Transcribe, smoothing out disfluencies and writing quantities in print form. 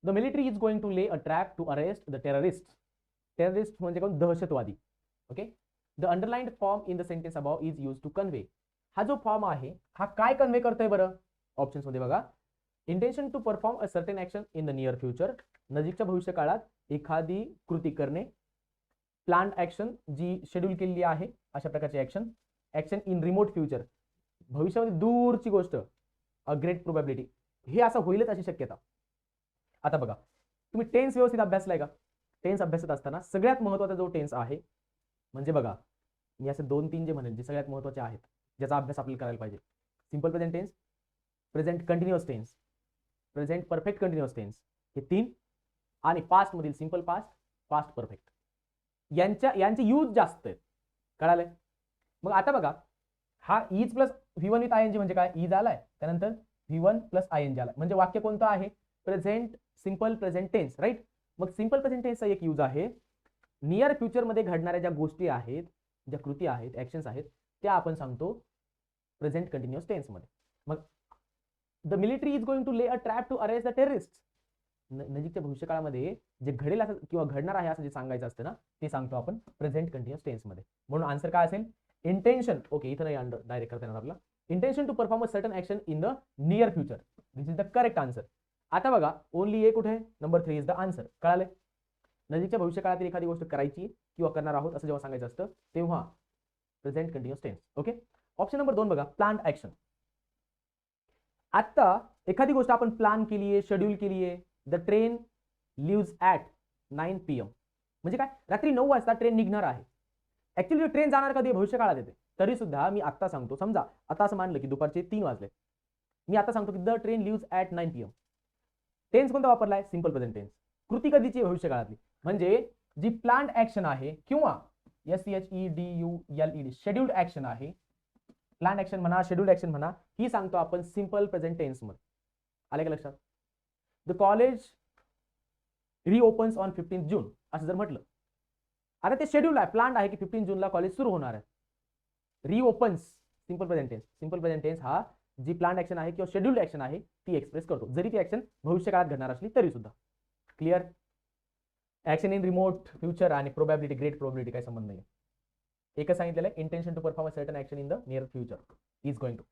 The military is going to lay a trap to arrest the terrorist. Terrorist म्हणजे कोण? दहशतवादी. Okay. The underlined form in the sentence above is used to convey. हा जो form आहे हा काय convey करतोय बरं? ऑप्शन्स मध्ये बघा. Intention to perform a certain action in the near future, नजीकच्या भविष्य काळात एखादी कृती करणे. प्लान ऍक्शन, जी शेड्यूल केलेली आहे अशा प्रकारची action. Action in remote future, भविष्यामध्ये दूरची गोष्ट. अ ग्रेट प्रोबॅबिलिटी, हे असं होईलच अशी शक्यता. आता बघा, तुम्ही टेन्स व्यवस्थित अभ्यासलाय का? टेन्स अभ्यासत असताना सगळ्यात महत्वाचा जो टेन्स आहे म्हणजे बघा, मी असे 2-3 जे म्हणेल जे सगळ्यात महत्वाचे आहेत, ज्याचा अभ्यास आपल्याला करायला पाहिजे. Simple present tense, present continuous tense, present perfect continuous tense, हे 3. आणि पास्ट मधील सिंपल पास्ट, पास्ट परफेक्ट, यांचे यूज जास्त आहेत. कळालंय? मग आता बघा, हा इज प्लस V1 विथ आयएनजी म्हणजे काय? इज आलाय, त्यानंतर V1 प्लस आयएनजी आलाय, म्हणजे वाक्य कोणतं आहे? Present simple present tense, right. मग सिंपल प्रेझेंट टेन्सचा एक यूज आहे, नियर फ्युचर मध्ये घडणाऱ्या ज्या गोष्टी आहेत, ज्या कृती आहेत, ऍक्शन्स आहेत, त्या आपण सांगतो प्रेझेंट कंटिन्युअस टेन्स मध्ये. मग the military is going to lay a trap to arrest the terrorist, नजीकच्या भविष्यकाळामध्ये जे घडेल असं किंवा घडणार आहे असं जे सांगायचं असतं ना, ते सांगतो आपण प्रेझेंट कंटिन्युअस टेन्स मध्ये. म्हणून आन्सर काय असेल? इंटेन्शन. ओके, इथं नाही डायरेक्ट करता येणार आपला. Intention to perform a certain action in the near future, this is the correct answer. आता बघा, ओनली ए कुठे? Number 3 is the answer. कळाले? नजीकच्या भविष्यकाळातील एखादी गोष्ट करायची किंवा करणार आहोत असं जेव्हा सांगायचं असतं तेव्हा present continuous tense. Okay. Option number 2 बघा, प्लान्ड ऍक्शन. आता एखादी गोष्ट आपण प्लान केली आहे, शेड्यूल केली आहे. The train leaves at 9 PM, म्हणजे काय? रात्री 9 वाजता ट्रेन निघणार आहे. ऍक्च्युअली ट्रेन जाणार कधी? भविष्यकाळात येते. तरी सुद्धा मी आता सांगतो, समजा आता असं मानलं की दुपारचे 3 वाजले, मी आता सांगतो की the train leaves at 9 PM. Tense कोणता वापरलाय? Simple present tense. कृती कधीची? भविष्यकाळातली. म्हणजे जी प्लान्ड ऍक्शन आहे किंवा SCHEDULED शेड्यूल्ड ऍक्शन आहे, प्लान ऍक्शन म्हणा, शेड्यूल्ड ऍक्शन म्हणा, ही सांगतो आपण सिंपल प्रेझेंट टेन्स मध्ये. आले का लक्षात? द कॉलेज रिओपन्स ऑन 15 जून असं जर म्हटलं, आता ते शेड्यूल आहे, प्लान आहे की 15 जूनला कॉलेज सुरू होणार आहे. Reopens, simple present tense. Simple present tense हा जी प्लान ऍक्शन आहे किंवा शेड्यूल्ड ऍक्शन आहे ती एक्सप्रेस करतो, जरी ती ऍक्शन भविष्यकाळात घडणार असली तरी सुद्धा. Clear? Action in remote future आणि प्रोबॅबिलिटी, ग्रेट प्रोबॅबिलिटी काय संबंध नाही. एकच सांगितलेलं आहे, intention to perform a certain action in the near future is going to.